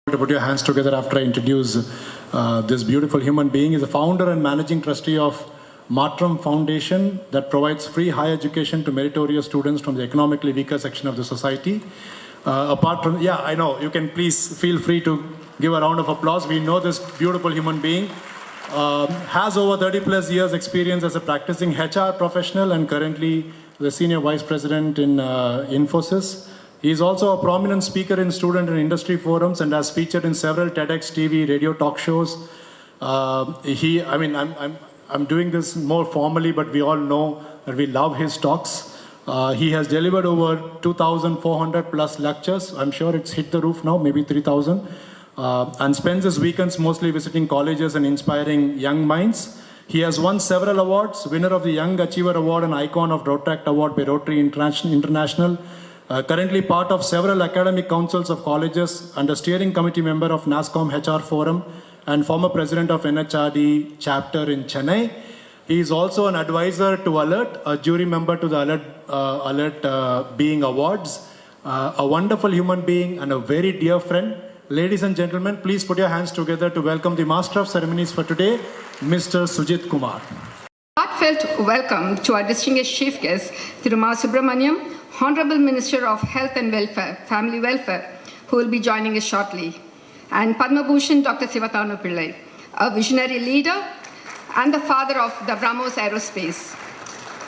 To put your hands together after I introduce this beautiful human being. Is the founder and managing trustee of Matram Foundation that provides free higher education to meritorious students from the economically weaker section of the society. Apart from, yeah, I know, you can please feel free to give a round of applause. We know this beautiful human being has over 30 plus years experience as a practicing HR professional and currently the senior vice president in Infosys. He is also a prominent speaker in student and industry forums and has featured in several TEDx TV radio talk shows. I'm doing this more formally, but we all know that we love his talks. He has delivered over 2,400 plus lectures. I'm sure it's hit the roof now, maybe 3,000. And spends his weekends mostly visiting colleges and inspiring young minds. He has won several awards, winner of the Young Achiever Award and icon of Rotaract Award by Rotary International. Currently part of several academic councils of colleges and a steering committee member of NASCOM HR Forum and former president of NHRD chapter in Chennai. He is also an advisor to Alert, a jury member to the Alert Being Awards, a wonderful human being and a very dear friend. Ladies and gentlemen, please put your hands together to welcome the Master of Ceremonies for today, Mr. Sujit Kumar. Heartfelt welcome to our distinguished chief guest, Thiruma Subramaniam, Honorable Minister of Health and Welfare, Family Welfare, who will be joining us shortly, and Padma Bhushan Dr. Sivathanu Pillai, a visionary leader and the father of the BrahMos Aerospace.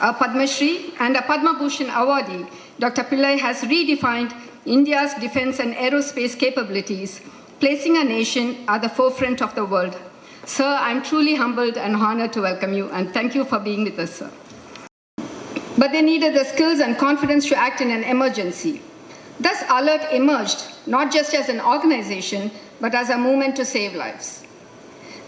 A Padma Shri and a Padma Bhushan awardee, Dr. Pillai has redefined India's defense and aerospace capabilities, placing our nation at the forefront of the world. Sir, I'm truly humbled and honored to welcome you, and thank you for being with us, sir. But they needed the skills and confidence to act in an emergency. Thus, Alert emerged not just as an organization, but as a movement to save lives.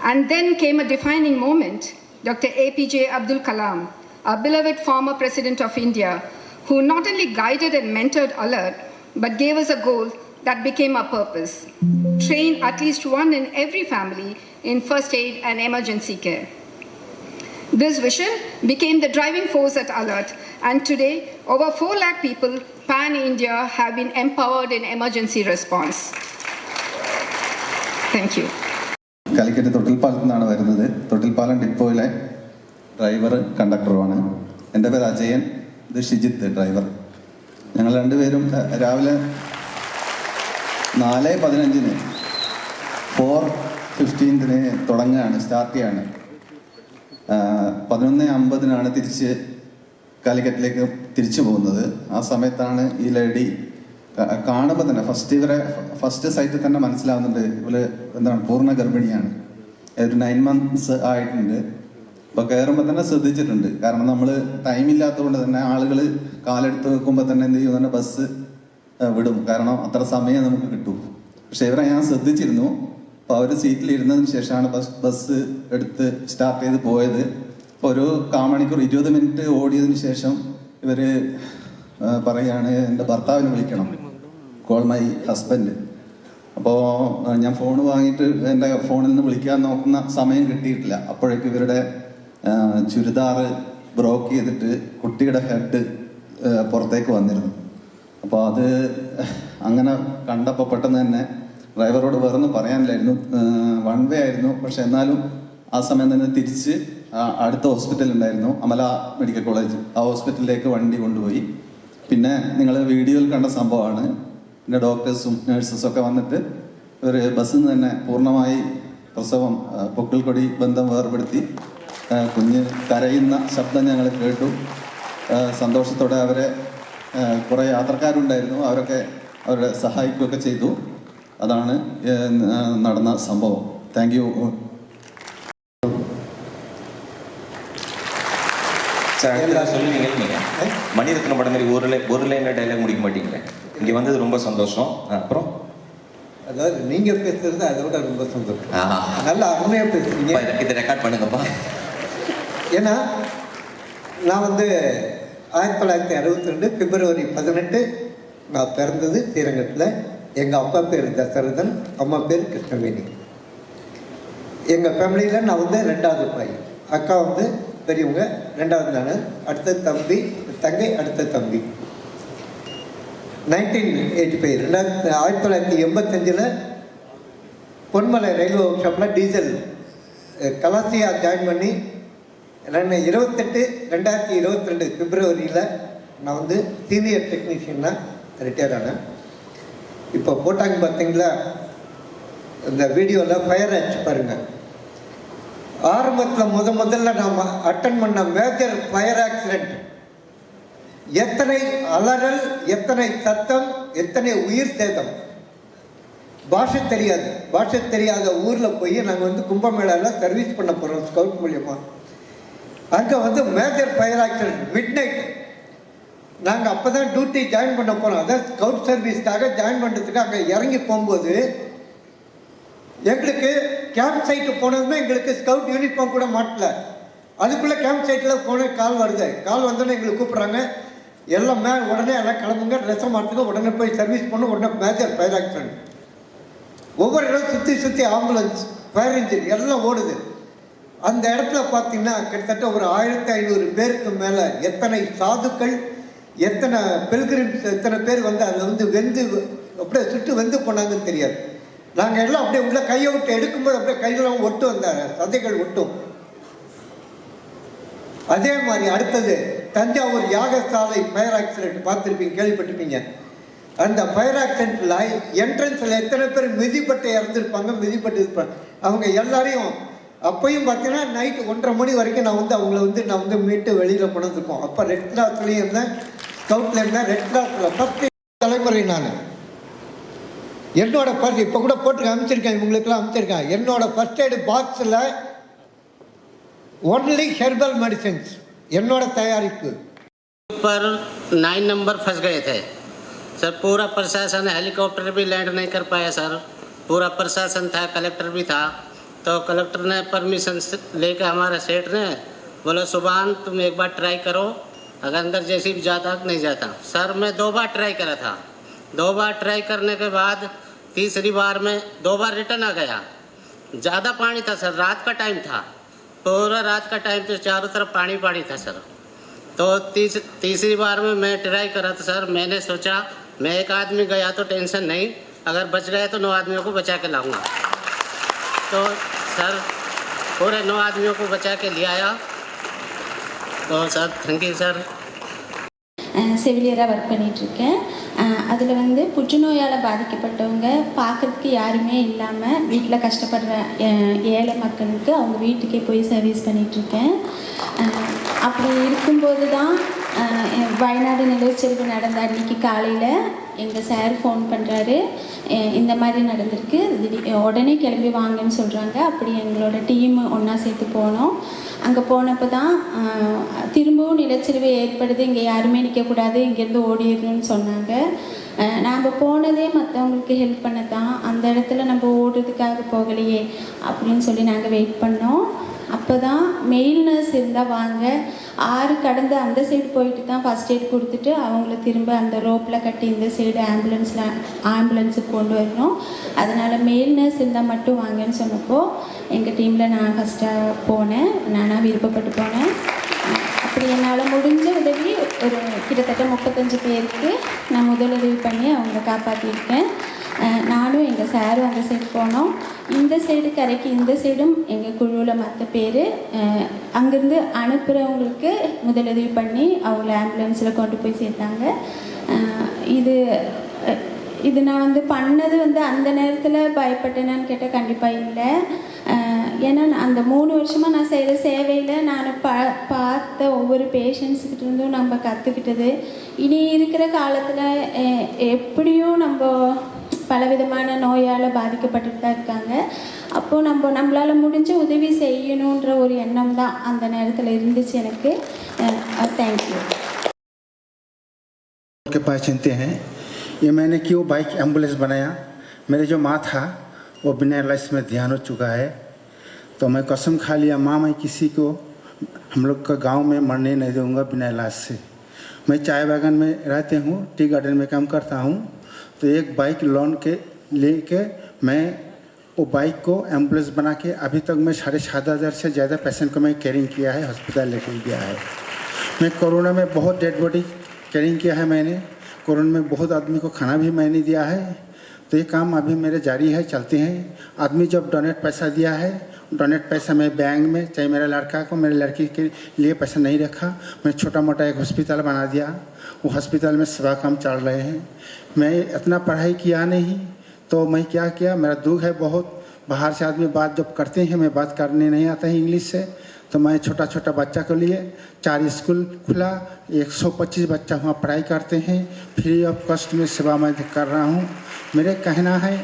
And then came a defining moment, Dr. APJ Abdul Kalam, our beloved former President of India, who not only guided and mentored Alert, but gave us a goal that became our purpose: train at least one in every family in first aid and emergency care. This vision became the driving force at Alert, and today, over 4 lakh people pan-India have been empowered in emergency response. Thank you. Calicut തൊട്ടിൽപ്പാലത്തുനിന്നാണ് വരുന്നത്. Thottilpalam ഡിപ്പോയിലെ driver കണ്ടക്ടറുമാണ്. എൻ്റെ പേര് അജയൻ, ഇത് Shijith driver. ഞങ്ങൾ രണ്ടുപേരും രാവിലെ 4:15 4:15 തുടങ്ങുകയാണ്, start ചെയ്യാണ്. 11:50 തിരിച്ച് കാലിക്കറ്റിലേക്ക് തിരിച്ചു പോകുന്നത്. ആ സമയത്താണ് ഈ ലേഡി കാണുമ്പോൾ തന്നെ ഫസ്റ്റ് സൈറ്റിൽ തന്നെ മനസ്സിലാവുന്നുണ്ട് ഇവള് പൂർണ്ണ ഗർഭിണിയാണ്. ഒരു 9 months ആയിട്ടുണ്ട്. അപ്പോൾ കയറുമ്പോൾ തന്നെ ശ്രദ്ധിച്ചിട്ടുണ്ട്. കാരണം നമ്മൾ ടൈമില്ലാത്തതുകൊണ്ട് തന്നെ ആളുകൾ കാലെടുത്ത് വെക്കുമ്പോൾ തന്നെ എന്ത് ചെയ്യും, തന്നെ ബസ് വിടും. കാരണം അത്ര സമയം നമുക്ക് കിട്ടും. പക്ഷെ ഇവരെ ഞാൻ ശ്രദ്ധിച്ചിരുന്നു. അപ്പോൾ അവർ സീറ്റിൽ ഇരുന്നതിന് ശേഷമാണ് ബസ് എടുത്ത് സ്റ്റാർട്ട് ചെയ്ത് പോയത്. ഇപ്പോൾ ഒരു 1/4 മണിക്കൂർ 20 മിനിറ്റ് ഓടിയതിന് ശേഷം ഇവർ പറയുകയാണ്, എൻ്റെ ഭർത്താവിനെ വിളിക്കണം, കോൾ മൈ ഹസ്ബൻഡ്. അപ്പോൾ ഞാൻ ഫോൺ വാങ്ങിയിട്ട് എൻ്റെ ഫോണിൽ നിന്ന് വിളിക്കാൻ നോക്കുന്ന സമയം കിട്ടിയിട്ടില്ല. അപ്പോഴേക്കും ഇവരുടെ ചുരിദാറ് ബ്രോക്ക് ചെയ്തിട്ട് കുട്ടിയുടെ ഹെഡ് പുറത്തേക്ക് വന്നിരുന്നു. അപ്പോൾ അത് അങ്ങനെ കണ്ടപ്പോൾ പെട്ടെന്ന് തന്നെ ഡ്രൈവറോട് വേറൊന്നും പറയാനില്ലായിരുന്നു. 1 way ആയിരുന്നു. പക്ഷെ എന്നാലും ആ സമയം തന്നെ തിരിച്ച് അടുത്ത ഹോസ്പിറ്റൽ ഉണ്ടായിരുന്നു, അമല മെഡിക്കൽ കോളേജ്, ആ ഹോസ്പിറ്റലിലേക്ക് വണ്ടി കൊണ്ടുപോയി. പിന്നെ നിങ്ങൾ വീഡിയോയിൽ കണ്ട സംഭവമാണ്. പിന്നെ ഡോക്ടേഴ്സും നേഴ്സസും ഒക്കെ വന്നിട്ട് ഒരു ബസ്സിൽ നിന്ന് തന്നെ പൂർണ്ണമായി പ്രസവം പൊക്കിൾക്കൊടി ബന്ധം വേർപെടുത്തി. കുഞ്ഞ് കരയുന്ന ശബ്ദം ഞങ്ങൾ കേട്ടു. സന്തോഷത്തോടെ അവരെ കുറേ യാത്രക്കാരുണ്ടായിരുന്നു, അവരൊക്കെ അവരെ സഹായിക്കുകയൊക്കെ ചെയ്തു. അതാണ് നടന്ന സംഭവം. Thank you. சொல்லுவீங்க மணிரத்னம் படம் மாதிரி ஒரு லைன் டைலாக் முடிக்க மாட்டீங்களே. இங்கே வந்தது ரொம்ப சந்தோஷம். அப்புறம் அதாவது நீங்கள் பேசுறது அதை விட ரொம்ப சந்தோஷம். நல்லா அருமையாக பேசுறீங்க. இதை ரெக்கார்ட் பண்ணுங்கப்பா. ஏன்னா நான் 1962 February 18 நான் பிறந்தது ஸ்ரீரங்கத்தில். எங்கள் அப்பா பேர் தசரதன், அம்மா பேர் கிருஷ்ணவேணி. எங்கள் ஃபேமிலியில் நான் 2வது பையன். அக்கா பெரியவங்க, 2வது நான், அடுத்த தம்பி, தங்கை, அடுத்த தம்பி. 1985 1985 பொன்மலை ரயில்வே ஒர்க் ஷாப்பில் டீசல் கலாசியாக ஜாயின் பண்ணி 2022 பிப்ரவரியில் நான் வந்து சீனியர் டெக்னீஷியனாக ரிட்டையர் ஆனேன். இப்போ போட்டாங்க பார்த்தீங்களா இந்த வீடியோவில் ஃபயர் ஆச்சு பாருங்கள். ஆரம்பத்தில் முதல்ல நாம் அட்டன் பண்ண மேஜர் ஃபயர் ஆக்சிடெண்ட், எத்தனை அலறல், எத்தனை சத்தம், எத்தனை உயிர் சேதம். பாஷை தெரியாத ஊரில் போய் நாங்கள் வந்து கும்பமேளாவில் சர்வீஸ் பண்ண போகிறோம் ஸ்கவுட் மூலியமாக. அங்கே வந்து major fire accident mid night. நாங்கள் அப்போ தான் டியூட்டி ஜாயின் பண்ண போகிறோம். அதான் ஸ்கவுட் சர்வீஸ்க்காக ஜாயின் பண்ணுறதுக்கு அங்கே இறங்கி போகும்போது எங்களுக்கு கேம்ப் சைட்டு போனதுமே எங்களுக்கு ஸ்கவுட் யூனிஃபார்ம் கூட மாட்டல. அதுக்குள்ளே கேம்ப் சைட்டில் போன கால் வந்தோன்னே எங்களுக்கு கூப்பிட்றாங்க, எல்லாமே உடனே எல்லாம் கிளம்புங்க, ட்ரெஸ்ஸை மாற்றுங்க, உடனே போய் சர்வீஸ் பண்ண. உடனே மேஜர் ஃபயர் ஆக்சிடென்ட். ஒவ்வொரு இடம் சுற்றி ஆம்புலன்ஸ், ஃபயர் இன்ஜின் எல்லாம் ஓடுது. அந்த இடத்துல பார்த்தீங்கன்னா கிட்டத்தட்ட ஒரு 1500 பேருக்கு மேலே, எத்தனை சாதுக்கள், எத்தனை பில்கிரிம்ஸ், எத்தனை பேர் வந்து அதில் வந்து வெந்து அப்படியே சுட்டு வெந்து போனாங்கன்னு தெரியாது. நாங்கள் எல்லாம் அப்படியே உள்ள கையை விட்டு எடுக்கும்போது அப்படியே கையெல்லாம் ஒட்டு வந்தாங்க, சதைகள் ஒட்டும். அதே மாதிரி அடுத்தது தஞ்சாவூர் யாகசாலை ஃபயர் ஆக்சிடென்ட் பார்த்துருப்பீங்க, கேள்விப்பட்டிருப்பீங்க. அந்த ஃபயர் ஆக்சிடென்ட்ல என்ட்ரன்ஸில் எத்தனை பேர் மிதிப்பட்டு இறந்துருப்பாங்க, மிதிப்பட்டு இருப்பாங்க. அவங்க எல்லாரையும் அப்பையும் பார்த்தீங்கன்னா நைட்டு 1:30 மணி வரைக்கும் அவங்கள வந்து மீட்டு வெளியில் கொண்டுருப்போம். அப்போ ரெட் கிராஸ்லேயும் இருந்தேன், ஸ்கவுட்டில் இருந்தேன். ரெட் கிராஸில் 10 தலைமுறை நான். என்னோட ஃபர்ஸ்ட் இப்போ கூட போட்டு அமைச்சிருக்கேன், இவங்களுக்கெல்லாம் அமைச்சிருக்கேன். என்னோட ஃபர்ஸ்ட் எய்டு பாக்ஸில் ஒன்லி ஹெர்பல் மெடிசின்ஸ், என்னோட தயாரிப்பு. पर 9 नंबर फंस गए थे सर. पूरा प्रशासन, हेलीकॉप्टर भी लैंड नहीं कर पाया सर. पूरा प्रशासन था, कलेक्टर भी था. तो कलेक्टर ने परमिशन लेकर हमारे सेठ ने बोला सुभान तुम एक बार ट्राई करो, अगर अंदर जैसी भी जाता नहीं जाता. सर मैं 2 बार ट्राई करा था. 2 बार ट्राई करने के बाद तीसरी बार में 2 बार रिटर्न आ गया. ज़्यादा पानी था सर, रात का टाइम था, पूरा रात का टाइम तो चारों तरफ पानी था सर. तो तीसरी बार में मैं ट्राई करा था सर. मैंने सोचा मैं एक आदमी गया तो टेंशन नहीं, अगर बच गया तो 9 आदमियों को बचा के लाऊंगा. तो सर पूरे 9 आदमियों को बचा के ले आया. तो सर थैंक यू सर. செவிலியராக ஒர்க் பண்ணிகிட்ருக்கேன். அதில் வந்து புற்றுநோயால் பாதிக்கப்பட்டவங்க பார்க்குறதுக்கு யாருமே இல்லாமல் வீட்டில் கஷ்டப்படுற ஏழை மக்களுக்கு அவங்க வீட்டுக்கே போய் சர்வீஸ் பண்ணிகிட்ருக்கேன். அப்படி இருக்கும்போது தான் வயநாடு நிலச்சரிவு நடந்த அன்றைக்கி காலையில் எங்கள் சார் ஃபோன் பண்ணுறாரு, இந்த மாதிரி நடந்திருக்கு, உடனே கிளம்பி வாங்கன்னு சொல்கிறாங்க. அப்படி எங்களோட டீம் ஒன்றா சேர்த்து போனோம். அங்கே போனப்போ தான் திரும்பவும் நிலச்சரிவு ஏற்படுது, இங்கே யாருமே நிற்கக்கூடாது, இங்கேருந்து ஓடிடணும்னு சொன்னாங்க. நாம் போனதே மற்றவங்களுக்கு ஹெல்ப் பண்ண தான், அந்த இடத்துல நம்ம ஓடுறதுக்காக போகலையே அப்படின்னு சொல்லி நாங்கள் வெயிட் பண்ணோம். அப்போ தான் மெயில் நர்ஸ் இருந்தால் வாங்க, 6 கடந்து அந்த சைடு போயிட்டு தான் ஃபஸ்ட் எய்ட் கொடுத்துட்டு அவங்கள திரும்ப அந்த ரோப்பில் கட்டி இந்த சைடு ஆம்புலன்ஸுக்கு கொண்டு வரணும். அதனால் மெயில் நர்ஸ் இருந்தால் மட்டும் வாங்கன்னு சொன்னப்போ எங்கள் டீமில் நான் ஃபஸ்ட்டாக போனேன், நானாக விருப்பப்பட்டு போனேன். அப்படி என்னால் முடிஞ்ச உதவி ஒரு கிட்டத்தட்ட 35 பேருக்கு நான் முதலுதவி பண்ணி அவங்கள காப்பாற்றியிருக்கேன். நானும் எங்கள் சாரும் அந்த சைடு போனோம். இந்த சைடு கரைக்கு இந்த சைடும் எங்கள் குழுவில் மற்ற பேர் அங்கேருந்து அனுப்புகிறவங்களுக்கு முதலுதவி பண்ணி அவங்கள ஆம்புலன்ஸில் கொண்டு போய் சேர்த்தாங்க. இது நான் வந்து பண்ணது வந்து அந்த நேரத்தில் பயப்பட்டேனான்னு கேட்டால் கண்டிப்பாக இல்லை. ஏன்னா அந்த 3 வருஷமாக நான் செய்கிற சேவையில் நான் பார்த்த ஒவ்வொரு பேஷண்ட்ஸுக்கிட்ட இருந்தும் நம்ம கற்றுக்கிட்டது. இனி இருக்கிற காலத்தில் எப்படியும் நம்ம பலவிதமான நோயால் பாதிக்கப்பட்டுட்டு தான் இருக்காங்க. அப்போது நம்மளால் முடிஞ்ச உதவி செய்யணுன்ற ஒரு எண்ணம் தான் அந்த நேரத்தில் இருந்துச்சு எனக்கு. தேங்க்யூ. के पास चिंते हैं ये मैंने क्यों बाइक एम्बुलेंस बनाया. मेरे जो माँ था वो बिना लाइस में ध्यान हो चुका है. तो मैं कसम खा लिया, माँ मैं किसी को हम लोग का गांव में मरने नहीं दूंगा बिना इलाज से. मैं चाय बागान में रहते हूँ, टी गार्डन में काम करता हूँ. तो एक बाइक लोन के लेके मैं वो बाइक को एम्बुलेंस बना के अभी तक मैं 7,500 से ज़्यादा पेशेंट को मैं कैरिंग किया है, हॉस्पिटल लेके गया है. मैं कोरोना में बहुत डेड बॉडी कैरिंग किया है. मैंने कोरोना में बहुत आदमी को खाना भी मैंने दिया है. तो ये काम अभी मेरे जारी है, चलते हैं। आदमी जब डोनेट पैसा दिया है, डोनेट पैसा मैं बैंक में, चाहे मेरे लड़का को, मेरे लड़की के लिए पैसा नहीं रखा, मैं छोटा मोटा एक हॉस्पिटल बना दिया। वो हॉस्पिटल में सेवा काम चल रहे हैं। मैं इतना पढ़ाई किया नहीं, तो मैं क्या किया, मेरा दुख है बहुत। बाहर से आदमी बात जब करते हैं, मैं बात करने नहीं आता है इंग्लिश से, तो मैं छोटा छोटा बच्चा के लिए 4 स्कूल खुला, 125 बच्चा वहाँ पढ़ाई करते हैं, फ्री ऑफ कॉस्ट में सेवा मैं कर रहा हूँ। मेरे कहना है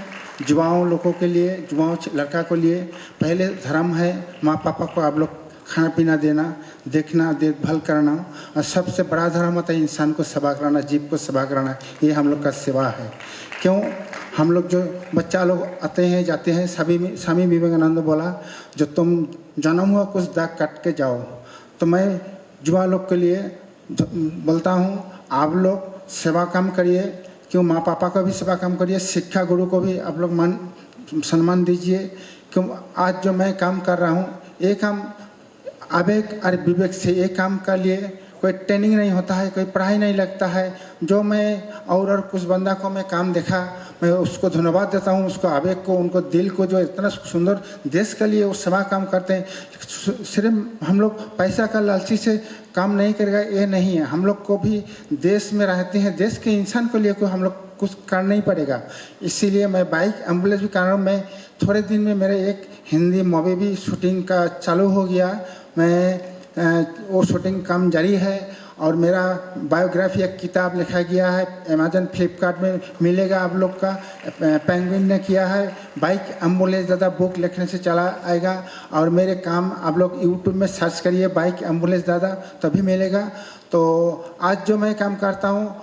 युवाओं लोगों के लिए, युवाओं लड़का को लिए, पहले धर्म है माँ पापा को आप लोग खाना पीना देना, देखना, देखभाल करना, और सबसे बड़ा धर्म होता है इंसान को सेवा कराना, जीव को सेवा कराना। ये हम लोग का सेवा है। क्यों हम लोग जो बच्चा लोग आते हैं जाते हैं, स्वामी विवेकानंद बोला, जो तुम जन्म हुआ कुछ दाग काट के जाओ। तो मैं युवा लोग के लिए बोलता हूँ, आप लोग सेवा काम करिए, क्यों माँ पापा को भी सेवा काम करिए, शिक्षा गुरु को भी आप लोग मान सम्मान दीजिए। क्यों आज जो मैं काम कर रहा हूँ, ये काम आवेग और विवेक से, ये काम का लिए कोई ट्रेनिंग नहीं होता है, कोई पढ़ाई नहीं लगता है। जो मैं और कुछ बंदा को मैं काम देखा, मैं उसको धन्यवाद देता हूँ, उसको आवेग को, उनको दिल को, जो इतना सुंदर देश के लिए वो सेवा काम करते हैं। सिर्फ हम लोग पैसा का लालची से काम नहीं करेगा, ये नहीं है। हम लोग को भी देश में रहते हैं, देश के इंसान के लिए को हम लोग कुछ करना ही पड़ेगा। इसीलिए मैं बाइक एम्बुलेंस भी कर रहा हूँ। मैं थोड़े दिन में मेरे एक हिंदी मूवी भी शूटिंग का चालू हो गया। मैं वो शूटिंग काम जारी है, और मेरा बायोग्राफी एक किताब लिखा गया है, अमेजन फ्लिपकार्ट में मिलेगा आप लोग का। पेंगुइन ने किया है, बाइक एम्बुलेंस ज़्यादा बुक लिखने से चला आएगा। और मेरे काम आप लोग यूट्यूब में सर्च करिए, बाइक एम्बुलेंस ज़्यादा, तभी मिलेगा। तो आज जो मैं काम करता हूँ,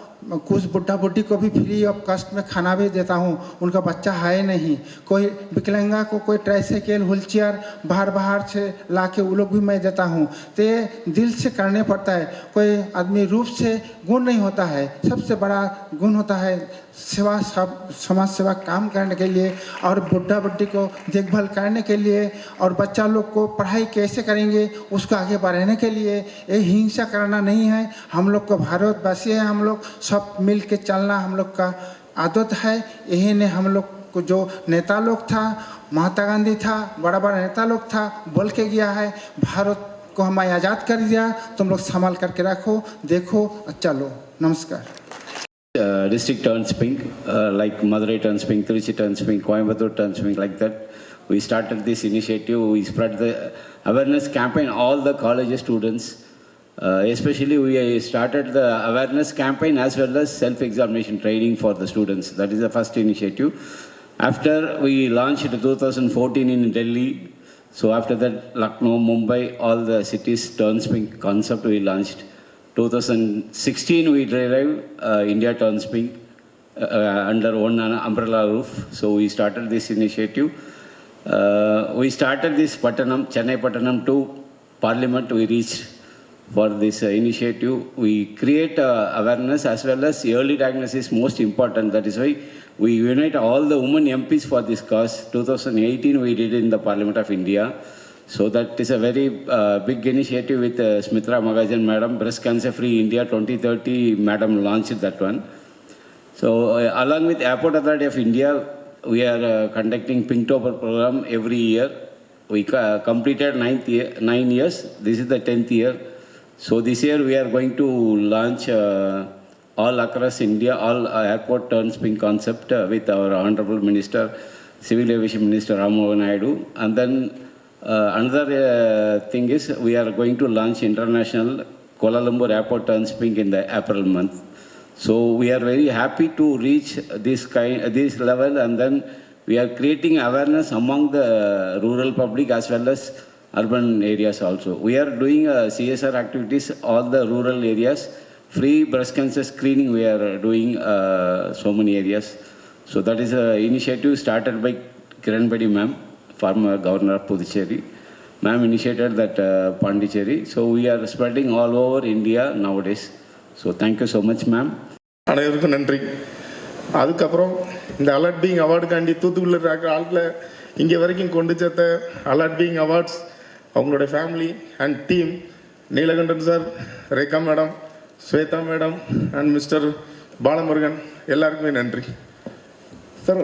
कुछ बुढ़ा बुढ़ी को भी फ्री ऑफ कॉस्ट में खाना भी देता हूँ। उनका बच्चा है नहीं, कोई विकलांगा को कोई ट्राइसाइकिल व्हीलचेयर बाहर से ला के वो लोग भी मैं देता हूँ। तो ये दिल से करने पड़ता है। कोई आदमी रूप से गुण नहीं होता है, सबसे बड़ा गुण होता है सेवा, सब समाज सेवा काम करने के लिए, और बुढ़ा बुढ़ी को देखभाल करने के लिए, और बच्चा लोग को पढ़ाई कैसे करेंगे उसको आगे बढ़ाने के लिए। ये हिंसा करना नहीं है। हम लोग को भारतवासी है, हम लोग सब मिल के चलना हम लोग का आदत है। यही ने हम लोग को, जो नेता लोग था, महात्मा गांधी था, बड़ा बड़ा नेता लोग था, बोल के गया है, भारत को हमें आज़ाद कर दिया, तुम लोग संभाल करके रखो, देखो, चलो। नमस्कार। District turns pink, like Madurai turns pink, Trichy turns pink, Coimbatore turns pink, like that. We started this initiative. We spread the awareness campaign, all the college students. Especially we started the awareness campaign as well as self-examination training for the students. That is the first initiative. After we launched in 2014 in Delhi. So after that, Lucknow, Mumbai, all the cities turns pink concept we launched. 2016 we derived India Turns Pink under one umbrella roof. So we started this initiative. We started this Chennai Pattanam to Parliament. We reached for this initiative. We create awareness as well as early diagnosis most important. That is why we unite all the women MPs for this cause. 2018 we did in the Parliament of India. So that is a very big initiative with Smitra Magajan Madam, Breast Cancer Free India 2030 Madam launched that one. So along with Airport Authority of India, we are conducting Pinktober program every year. We completed 9 years. This is the 10th year. So this year we are going to launch all across India, all airport turns pink concept with our Honorable Minister, Civil Aviation Minister Ram Mohan Naidu. And then another thing is we are going to launch international Kuala Lumpur Airport turns pink in the April month. So we are very happy to reach this level, and then we are creating awareness among the rural public as well as urban areas also. We are doing CSR activities all the rural areas. Free breast cancer screening we are doing so many areas. So that is an initiative started by Kiran Bedi ma'am, former Governor of Puducherry. Ma'am initiated that Pondicherry. So we are spreading all over India nowadays. So thank you so much ma'am. அனைவருக்கும் நன்றி. அதுக்கப்புறம் இந்த alert being அவார்டுக்காண்டி தூத்துக்குடியில் இருக்கிற ஆட்களை இங்கே வரைக்கும் கொண்டு சேர்த்த அலர்ட் பீயிங் அவார்ட்ஸ் அவங்களுடைய family and team, Neelakantan sir, Rekha madam, Swetha madam and mister Balamurugan, எல்லாருக்குமே நன்றி. சார்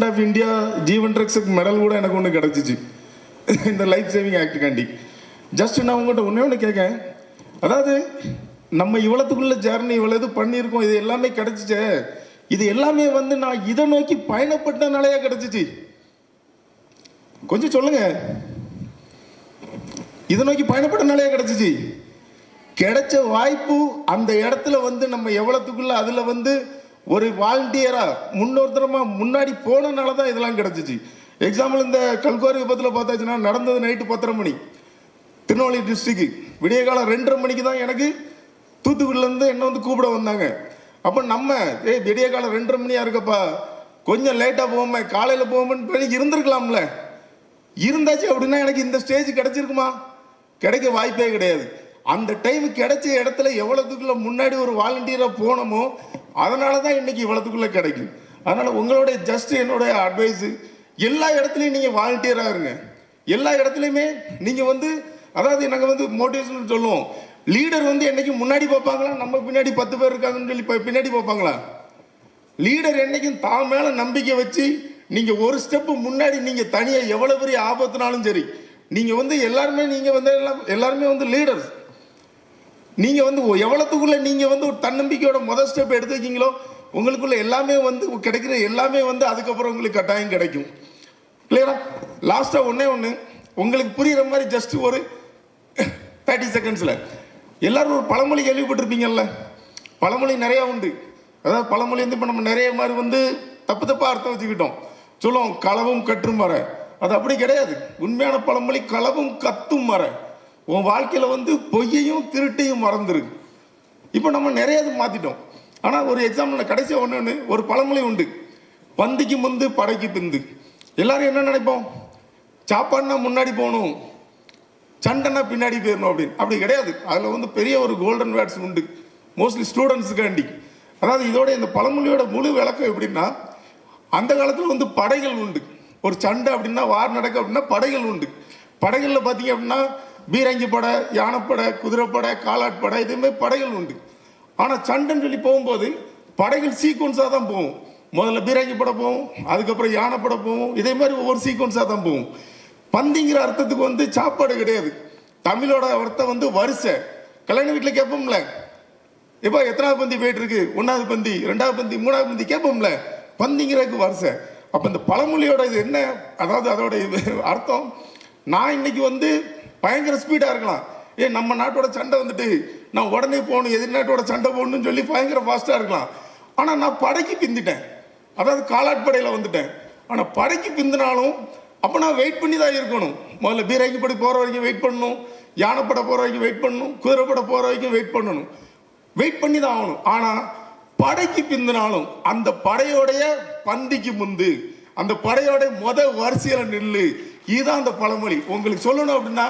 ஆஃப் இந்தியா ஜீவன் ட்ரக்ஸுக்கு மெடல் கூட எனக்கு ஒன்று கிடச்சிச்சு இந்த லைஃப் சேவிங் ஆக்டுக்காண்டி. ஜஸ்ட் நான் உங்கள்கிட்ட ஒன்று கேட்கேன், அதாவது நம்ம இவ்வளோத்துக்குள்ள ஜர்னி இவ்வளோ இது பண்ணியிருக்கோம், இது எல்லாமே கிடச்சிச்சே, இது எல்லாமே வந்து நான் இதை நோக்கி பயணப்பட்டனாலேயே கிடச்சிச்சு. கொஞ்சம் சொல்லுங்க, இதை நோக்கி பயணப்பட்டனாலேயே கிடச்சிச்சு. கிடைச்ச வாய்ப்பு அந்த இடத்துல வந்து நம்ம எவ்வளோத்துக்குள்ள அதில் வந்து ஒரு வாலண்டியராக முன்னோர்த்தரமாக முன்னாடி போனனால தான் இதெல்லாம் கிடச்சிச்சு. எக்ஸாம்பிள் இந்த கல்குவாரி விபத்தில் பார்த்தாச்சுன்னா நடந்தது நைட்டு 10:30 மணி, திருநெல்வேலி டிஸ்ட்ரிக்ட். விடிய காலம் 2:30 மணிக்கு தான் எனக்கு தூத்துக்குடியிலேருந்து என்ன வந்து கூப்பிட வந்தாங்க. அப்போ நம்ம விடிய காலம் 2:30 மணியாக இருக்கப்பா, கொஞ்சம் லேட்டாக போவோமே, காலையில் போவோம்னு இருந்திருக்கலாம்ல. இருந்தாச்சு அப்படின்னா எனக்கு இந்த ஸ்டேஜ் கிடைச்சிருக்குமா? கிடைக்க வாய்ப்பே கிடையாது. அந்த டைம் கிடைச்ச இடத்துல எவ்வளோத்துக்குள்ள முன்னாடி ஒரு வாலண்டியராக போனோமோ அதனால தான் இன்னைக்கு இவ்வளோத்துக்குள்ள கிடைக்கும். அதனால் உங்களுடைய ஜஸ்ட் என்னுடைய அட்வைஸு, எல்லா இடத்துலையும் நீங்கள் வாலண்டியராக இருங்க. எல்லா இடத்துலையுமே நீங்கள் வந்து, அதாவது நாங்கள் வந்து மோட்டிவேஷன் சொல்லுவோம், லீடர் வந்து என்னைக்கு முன்னாடி பார்ப்பாங்களா, நம்ம பின்னாடி 10 பேர் இருக்காங்கன்னு சொல்லி பின்னாடி பார்ப்பாங்களா? லீடர் என்னைக்கும் தான் மேலே நம்பிக்கை வச்சு நீங்கள் ஒரு ஸ்டெப்பு முன்னாடி, நீங்கள் தனியாக எவ்வளோ பெரிய ஆபத்துனாலும் சரி, நீங்கள் வந்து எல்லாருமே நீங்கள் வந்து எல்லாருமே வந்து லீடர்ஸ். நீங்கள் வந்து எவ்வளோத்துக்குள்ளே நீங்கள் வந்து ஒரு தன்னம்பிக்கையோட முதல் ஸ்டெப் எடுத்து வைக்கீங்களோ உங்களுக்குள்ள எல்லாமே வந்து கிடைக்கிற எல்லாமே வந்து அதுக்கப்புறம் உங்களுக்கு கட்டாயம் கிடைக்கும். கிளியரா? லாஸ்ட்டாக ஒன்று உங்களுக்கு புரிகிற மாதிரி ஜஸ்ட் ஒரு 30 செகண்ட்ஸில் எல்லாரும் ஒரு பழமொழி கேள்விப்பட்டிருப்பீங்கல்ல. பழமொழி நிறையா உண்டு. அதாவது பழமொழி வந்து இப்போ நம்ம நிறைய மாதிரி வந்து தப்பாக அர்த்தம் வச்சுக்கிட்டோம். சொல்லுவோம் களவும் கற்றும் வர, அது அப்படி கிடையாது. உண்மையான பழமொழி களவும் கத்தும் வர. உன் வாழ்க்கையில் வந்து பொய்யையும் திருட்டையும் மறந்துரு. இப்போ நம்ம நிறைய இது மாற்றிட்டோம். ஆனால் ஒரு எக்ஸாம்பிள் கடைசியாக ஒன்று ஒரு பழமொழி உண்டு, பந்திக்கு முந்து படைக்கு பிந்து. எல்லாரும் என்ன நினைப்போம், சாப்பாடுனா முன்னாடி போகணும், சண்டைனா பின்னாடி போயிடணும் அப்படின்னு. அப்படி கிடையாது. அதில் வந்து பெரிய ஒரு கோல்டன் வேர்ட்ஸ் உண்டு, மோஸ்ட்லி ஸ்டூடெண்ட்ஸுக்காண்டி. அதாவது இதோட இந்த பழமொழியோட முழு விளக்கம் எப்படின்னா, அந்த காலத்தில் வந்து படைகள் உண்டு. ஒரு சண்டை அப்படின்னா, வார் நடக்க அப்படின்னா படைகள் உண்டு. படைகளில் பார்த்தீங்க அப்படின்னா பீரங்கி படை, யானைப்படை, குதிரைப்படை, காலாட்படை, இதுமாதிரி படைகள் உண்டு. ஆனால் சண்டைன்னு சொல்லி போகும்போது படைகள் சீக்வன்ஸாக தான் போகும். முதல்ல பீரங்கி படை போகும், அதுக்கப்புறம் யானைப்படை போகும், இதே மாதிரி ஒவ்வொரு சீக்வன்ஸாக தான் போகும். பந்திங்கிற அர்த்தத்துக்கு வந்து சாப்பாடு கிடையாது. தமிழோட அர்த்தம் வந்து வரிசை. கல்யாண வீட்டில் கேட்போம்ல, இப்போ எத்தனாவது பந்தி போயிட்டு இருக்கு, 1வது பந்தி, 2வது பந்தி, 3வது பந்தி கேட்போம்ல. பந்திங்கிறதுக்கு வரிசை. அப்போ இந்த பழமொழியோட இது என்ன, அதாவது அதோட அர்த்தம், நான் இன்னைக்கு வந்து பயங்கர ஸ்பீடாக இருக்கலாம், நம்ம நாட்டோட சண்டை வந்துட்டு நான் உடனே போகணும், எதிர்நாட்டோட சண்டை போகணும்னு சொல்லி பயங்கர ஃபாஸ்ட்டாக இருக்கலாம். ஆனால் நான் படைக்கு பிந்திட்டேன், அதாவது காலாட்படையில் வந்துட்டேன். ஆனால் படைக்கு பிந்தினாலும் அப்போ நான் வெயிட் பண்ணி தான் இருக்கணும். முதல்ல பீரங்கி படை போகிற வரைக்கும் வெயிட் பண்ணணும், யானைப்படை போகிற வரைக்கும் வெயிட் பண்ணணும், குதிரைப்படை போகிற வரைக்கும் வெயிட் பண்ணணும், வெயிட் பண்ணி தான் ஆகணும். ஆனால் படைக்கு பிந்தினாலும் அந்த படையோடைய பந்திக்கு முந்து, அந்த படையோட வரிசையில் நில்லு. இதுதான் அந்த பழமொழி. உங்களுக்கு சொல்லணும் அப்படின்னா,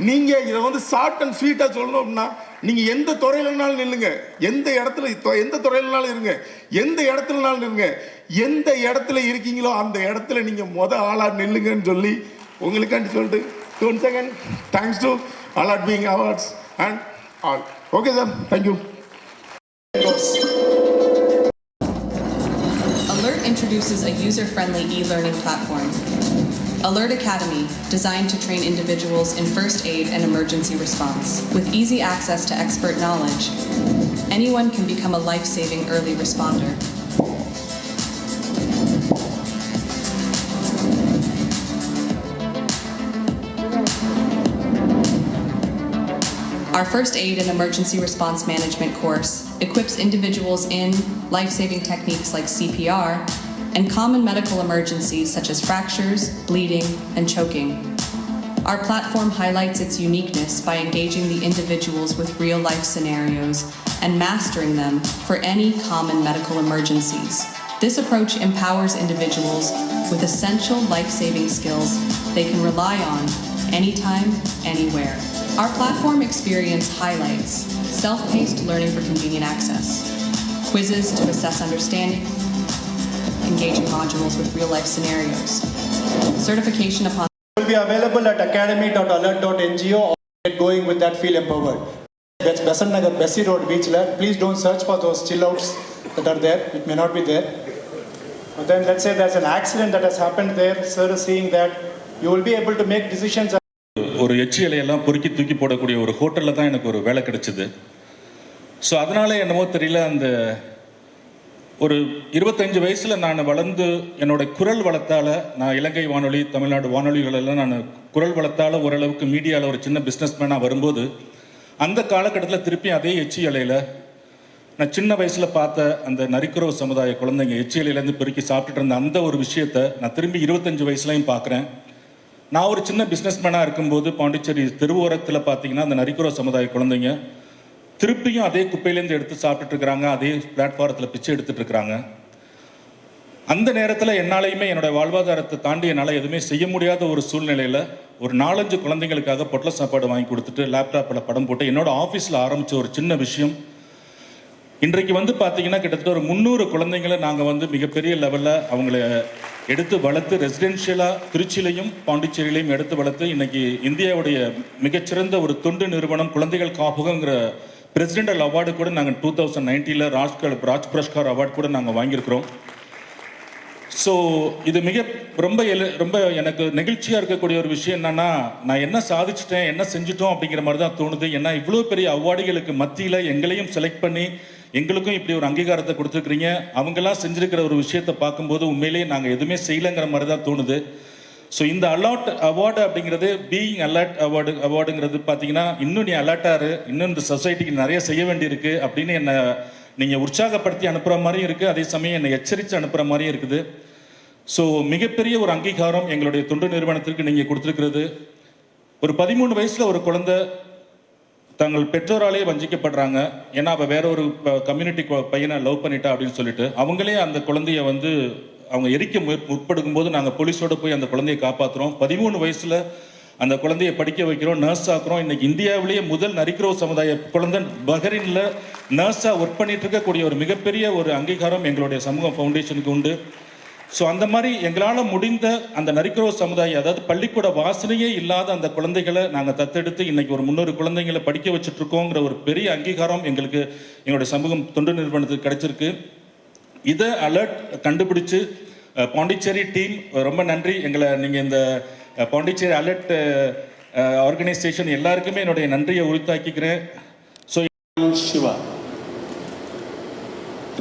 நீங்கள் இதை வந்து ஷார்ட் அண்ட் ஸ்வீட்டாக சொல்லணும் அப்படின்னா, நீங்கள் எந்த துறையிலனாலும் நில்லுங்க, எந்த துறையிலனாலும் இருங்க, எந்த இடத்துலனாலும் இருங்க, எந்த இடத்துல இருக்கீங்களோ அந்த இடத்துல நீங்கள் ஆளாக நில்லுங்கன்னு சொல்லி உங்களுக்காண்டி சொல்லிட்டு 1 second thanks to Alert being awards and all. Okay sir, thank you. Alert introduces a user-friendly e-learning platform. Alert Academy, designed to train individuals in first aid and emergency response. With easy access to expert knowledge, anyone can become a life-saving early responder. Our First Aid and Emergency Response Management course equips individuals in life-saving techniques like CPR and common medical emergencies such as fractures, bleeding, and choking. Our platform highlights its uniqueness by engaging the individuals with real-life scenarios and mastering them for any common medical emergencies. This approach empowers individuals with essential life-saving skills they can rely on anytime, anywhere. Our platform experience highlights self-paced learning for convenient access, quizzes to assess understanding, engaging modules with real-life scenarios, certification upon will be available at academy.alert.ngo or get going with that feel empowered. That's Besant Nagar, Bessie Road, Beach. Please don't search for those chill outs that are there. It may not be there. But then let's say there's an accident that has happened there, sir is seeing that you will be able to make decisions. ஒரு எச்சி இலையெல்லாம் பொறுக்கி தூக்கி போடக்கூடிய ஒரு ஹோட்டலில் தான் எனக்கு ஒரு வேலை கிடைச்சிது. ஸோ அதனால என்னமோ தெரியல, அந்த ஒரு 25 வயசில் நான் வளர்ந்து என்னோட குரல் வளத்தால், நான் இலங்கை வானொலி, தமிழ்நாடு வானொலிகளெல்லாம் நான் குரல் வளத்தால் ஓரளவுக்கு மீடியாவில் ஒரு சின்ன பிஸ்னஸ் மேனாக வரும்போது, அந்த காலகட்டத்தில் திருப்பி அதே எச்சி இலையில் நான் சின்ன வயசில் பார்த்த அந்த நரிக்குறவு சமுதாய குழந்தைங்க எச்சி இலையிலேருந்து பெருக்கி சாப்பிட்டுட்டு இருந்த அந்த ஒரு விஷயத்தை நான் திரும்பி 25 வயசுலையும் பார்க்குறேன். நான் ஒரு சின்ன பிஸ்னஸ் மேனாக இருக்கும்போது பாண்டிச்சேரி தெருவோரத்தில் பார்த்தீங்கன்னா அந்த நரிக்குறவு சமுதாய குழந்தைங்க திருப்பியும் அதே குப்பையிலேருந்து எடுத்து சாப்பிட்டுட்டு இருக்கிறாங்க, அதே பிளாட்ஃபாரத்தில் பிச்சை எடுத்துகிட்டு இருக்கிறாங்க. அந்த நேரத்தில் என்னாலையுமே என்னோடய வாழ்வாதாரத்தை தாண்டி என்னால் எதுவுமே செய்ய முடியாத ஒரு சூழ்நிலையில் ஒரு 4-5 குழந்தைங்களுக்காக பொட்டல சாப்பாடு வாங்கி கொடுத்துட்டு லேப்டாப்பில் படம் போட்டு என்னோடய ஆஃபீஸில் ஆரம்பித்த ஒரு சின்ன விஷயம் இன்றைக்கு வந்து பார்த்தீங்கன்னா கிட்டத்தட்ட ஒரு 300 குழந்தைங்களை நாங்கள் மிகப்பெரிய லெவலில் அவங்கள எடுத்து வளர்த்து ரெசிடென்ஷியலாக திருச்சியிலையும் பாண்டிச்சேரியிலையும் எடுத்து வளர்த்து இன்னைக்கு இந்தியாவுடைய மிகச்சிறந்த ஒரு தொண்டு நிறுவனம் குழந்தைகள் காப்பகங்கிற பிரசிடென்டல் அவார்டு கூட நாங்கள் 2019 ராஜ் புரஸ்கார் அவார்டு கூட நாங்கள் வாங்கியிருக்கிறோம். ஸோ இது ரொம்ப எனக்கு நெகிழ்ச்சியாக இருக்கக்கூடிய ஒரு விஷயம் என்னன்னா, நான் என்ன சாதிச்சிட்டேன், என்ன செஞ்சுட்டோம் அப்படிங்கிற மாதிரி தான் தோணுது. ஏன்னா இவ்வளோ பெரிய அவார்டுகளுக்கு மத்தியில் எங்களையும் செலக்ட் பண்ணி எங்களுக்கும் இப்படி ஒரு அங்கீகாரத்தை கொடுத்துருக்குறீங்க. அவங்கெல்லாம் செஞ்சுருக்கிற ஒரு விஷயத்தை பார்க்கும்போது உண்மையிலேயே நாங்கள் எதுவுமே செய்யலைங்கிற மாதிரி தான் தோணுது. ஸோ இந்த அவார்டு அப்படிங்கிறது பீயிங் அலர்ட் அவார்டுங்கிறது பார்த்தீங்கன்னா, இன்னும் நீ அலர்ட்டாரு, இன்னும் இந்த சொசைட்டிக்கு நிறைய செய்ய வேண்டியிருக்கு அப்படின்னு என்னை நீங்கள் உற்சாகப்படுத்தி அனுப்புகிற மாதிரியும் இருக்குது, அதே சமயம் என்னை எச்சரித்து அனுப்புகிற மாதிரியும் இருக்குது. ஸோ மிகப்பெரிய ஒரு அங்கீகாரம் எங்களுடைய தொண்டு நிறுவனத்திற்கு நீங்கள் கொடுத்துருக்கிறது. ஒரு 13 வயசில் ஒரு குழந்தை தங்கள் பெற்றோராலே வஞ்சிக்கப்படுறாங்க. ஏன்னா அவள் வேற ஒரு கம்யூனிட்டி பையனை லவ் பண்ணிட்டா அப்படின்னு சொல்லிட்டு அவங்களே அந்த குழந்தைய அவங்க எரிக்க முற்படுக்கும் போது நாங்கள் போலீஸோடு போய் அந்த குழந்தையை காப்பாற்றுறோம். 13 வயசில் அந்த குழந்தையை படிக்க வைக்கிறோம், நர்ஸ் ஆக்குறோம். இன்னைக்கு இந்தியாவிலேயே முதல் நரிக்குறவு சமுதாய குழந்தை பஹ்ரைனில் நர்ஸாக ஒர்க் பண்ணிட்டு இருக்கக்கூடிய ஒரு மிகப்பெரிய ஒரு அங்கீகாரம் எங்களுடைய சமூக ஃபவுண்டேஷனுக்கு உண்டு. ஸோ அந்த மாதிரி எங்களால் முடிந்த அந்த நரிக்குறவு சமுதாயம், அதாவது பள்ளிக்கூட வாசனையே இல்லாத அந்த குழந்தைகளை நாங்கள் தத்தெடுத்து இன்னைக்கு ஒரு 300 குழந்தைங்களை படிக்க வச்சுட்டு இருக்கோங்கிற ஒரு பெரிய அங்கீகாரம் எங்களுக்கு எங்களுடைய சமூகம் தொண்டு நிறுவனத்துக்கு கிடைச்சிருக்கு. இதை அலர்ட் கண்டுபிடிச்சு பாண்டிச்சேரி டீம் ரொம்ப நன்றி. நீங்கள் இந்த பாண்டிச்சேரி அலர்ட் ஆர்கனைசேஷன் எல்லாருக்குமே என்னுடைய நன்றியை உரித்தாக்கிக்கிறேன். ஸோ சிவா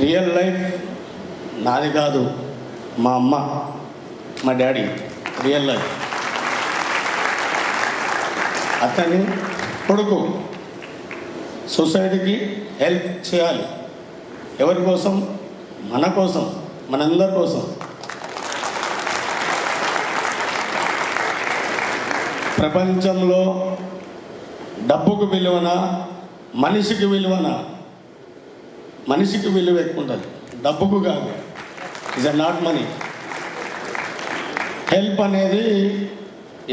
రియల్ లైఫ్ నాది కాదు, మా అమ్మ మా డాడీ రియల్ లైఫ్. అతని కొడుకు సొసైటీకి హెల్ప్ చేయాలి. ఎవరి కోసం? మన కోసం, మనందరి కోసం. ప్రపంచంలో డబ్బుకు విలువన, మనిషికి విలువన, మనిషికి విలువ ఎక్కువ ఉంటుంది, డబ్బుకు కాదు. Is a not money. Help అనేది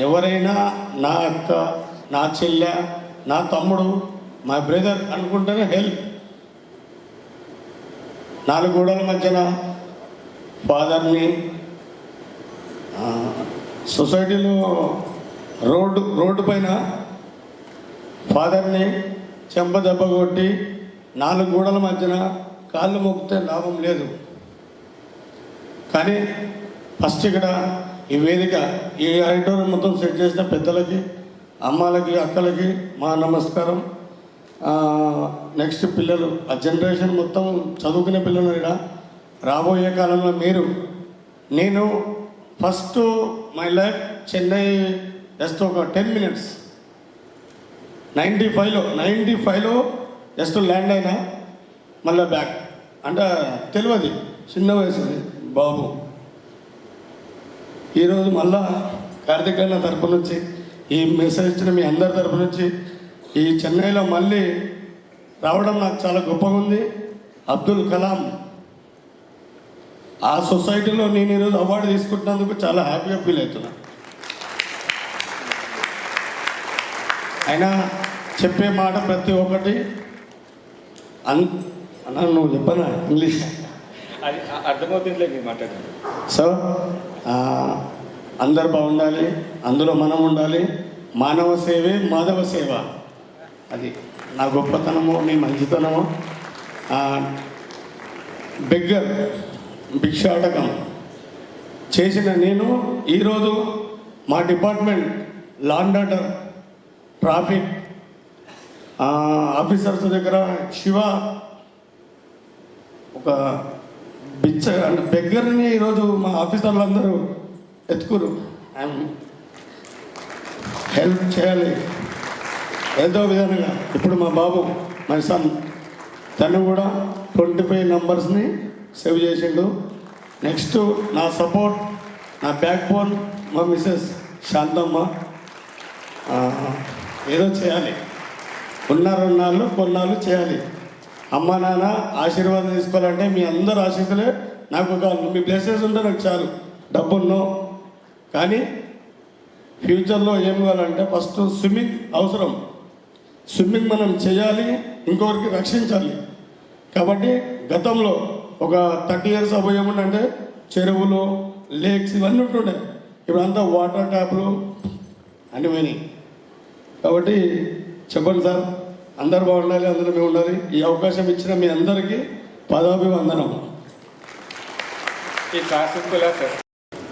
ఎవరైనా నా అక్క, నా చెల్లె, నా తమ్ముడు, మా బ్రదర్ అనుకుంటేనే హెల్ప్. 4 గోడల మధ్యన ఫాదర్ని, సొసైటీలో రోడ్డు పైన ఫాదర్ని చెంపదెబ్బ కొట్టి 4 గోడల మధ్యన కాళ్ళు మొక్కితే లాభం లేదు. కానీ ఫస్ట్ ఇక్కడ ఈ వేదిక, ఈ ఆడిటోరియం మొత్తం సెట్ చేసిన పెద్దలకి, అమ్మాలకి, అక్కలకి మా నమస్కారం. నెక్స్ట్ పిల్లలు, ఆ జనరేషన్ మొత్తం చదువుకునే పిల్లలు ఇక్కడ రాబోయే కాలంలో నేను first my life Chennai just ఒక 10 మినిట్స్ 95లో జస్ట్ ల్యాండ్ అయినా మళ్ళీ బ్యాక్. అంటే తెలియదు, చిన్న వయసు బాబు. ఈరోజు మళ్ళా కార్తీక్ అన్న తరపు నుంచి, ఈ మెసేజ్ ఇచ్చిన మీ అందరి తరపు నుంచి ఈ చెన్నైలో మళ్ళీ రావడం నాకు చాలా గొప్పగా ఉంది. అబ్దుల్ కలాం ఆ సొసైటీలో నేను ఈరోజు అవార్డు తీసుకుంటున్నందుకు చాలా హ్యాపీగా ఫీల్ అవుతున్నా. అయినా చెప్పే మాట ప్రతి ఒక్కటి అన్న నువ్వు చెప్పనా ఇంగ్లీష్ అర్థమవుతుంది మాట్లాడండి. సో అందరు బాగుండాలి, అందులో మనం ఉండాలి. మానవ సేవే మాధవ సేవ, అది నా గొప్పతనము, నీ మంచితనము. బెగ్గర్ భిక్షాటకం చేసిన నేను ఈరోజు మా department law and order traffic officers దగ్గర శివ ఒక బెగ్గర్ని ఈరోజు మా ఆఫీసర్లు అందరూ ఎత్తుకురు హెల్ప్ చేయాలి ఏదో విధంగా. ఇప్పుడు మా బాబు మై సన్ తను కూడా 25 నంబర్స్ని సేవ్ చేసిండు. నెక్స్ట్ నా సపోర్ట్, నా బ్యాక్ బోన్ మా మిస్సెస్ శాంతమ్మ. ఏదో చేయాలి, ఉన్నాళ్ళు కొన్నాళ్ళు చేయాలి. అమ్మ నాన్న ఆశీర్వాదం తీసుకోవాలంటే మీ అందరు ఆశీస్సులే నాకు కావాలి. మీ బ్లెస్సెస్ ఉంటే నాకు చాలు. డబ్బున్నో కానీ ఫ్యూచర్లో ఏం కావాలంటే ఫస్ట్ స్విమ్మింగ్ అవసరం. స్విమ్మింగ్ మనం చేయాలి, ఇంకొకరికి రక్షించాలి. కాబట్టి గతంలో ఒక 30 years అబో ఏముందంటే చెరువులు, లేక్స్ ఇవన్నీ ఉంటుండే. ఇప్పుడు అంతా వాటర్ ట్యాప్లు అన్నీ పోయినాయి. కాబట్టి చెప్పండి సార్, అందరు బాగుండాలి, అందరూ మేము ఉండాలి. ఈ అవకాశం ఇచ్చిన మీ అందరికీ பதாபிவந்தனம்.